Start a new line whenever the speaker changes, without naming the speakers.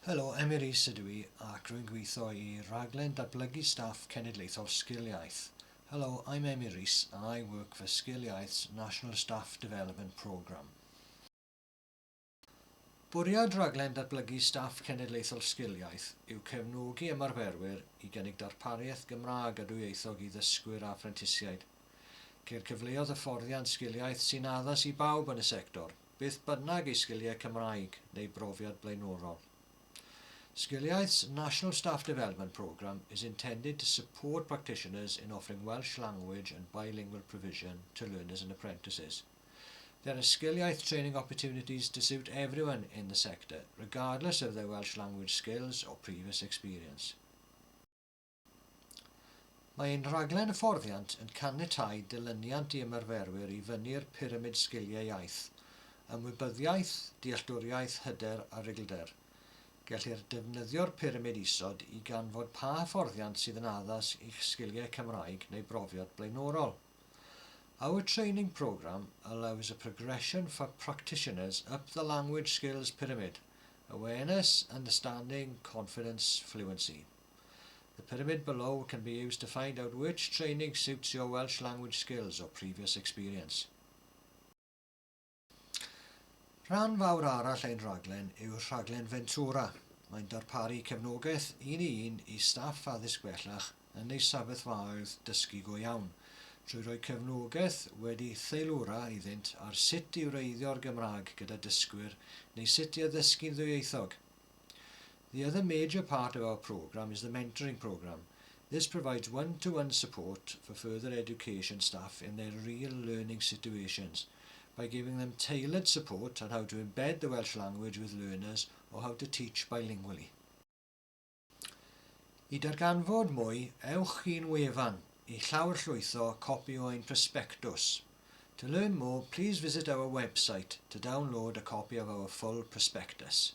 Helo, Rhys ydw i ac rwy'n gweithio i raglen datblygu staff cenedlaethol Sgiliaith. Hello, I'm Rhys and I work for Sgiliaith's National Staff Development Programme. Bwriad raglen datblygu staff cenedlaethol Sgiliaith yw cefnogi ymarferwyr i gynnig darpariaeth Gymraeg a dwyieithog i ddysgwyr a phrentisiaid. Ceir cyfleoedd hyfforddiant Sgiliaith sy'n addas i bawb yn y sector, beth bynnag eu sgiliau Cymraeg neu brofiad blaenorol. Sgiliaith's National Staff Development Programme is intended to support practitioners in offering Welsh language and bilingual provision to learners and apprentices. There are Sgiliaith training opportunities to suit everyone in the sector, regardless of their Welsh language skills or previous experience. Mae'n rhaglen hyfforddiant yn caniatáu dilyniant i ymarferwyr i fyny'r pyramid sgiliau iaith, ymwybyddiaeth, dealltwriaeth, hyder a rigilder. Gellir defnyddio'r pyramid isod i ganfod pa hyfforddiant sydd yn addas i'ch sgiliau Cymraeg neu brofiad blaenorol. Our training programme allows a progression for practitioners up the language skills pyramid: awareness, understanding, confidence, fluency. The pyramid below can be used to find out which training suits your Welsh language skills or previous experience. Rhan fawr arall ein rhaglen yw rhaglen Ventura. Mae'n darparu cefnogaeth un i staff addysg bellach yn ei sefyllfaoedd dysgu go iawn, trwy roi cefnogaeth wedi theilwra iddynt ar sut i wreiddio'r Gymraeg gyda dysgwyr neu sut i addysgu'n ddwyieithog. The other major part of our programme is the mentoring programme. This provides one-to-one support for further education staff in their real learning situations, by giving them tailored support on how to embed the Welsh language with learners or how to teach bilingually. I darganfod mwy, ewch i'n wefan i llawrllwytho copi o ein prospectus. To learn more, please visit our website to download a copy of our full prospectus.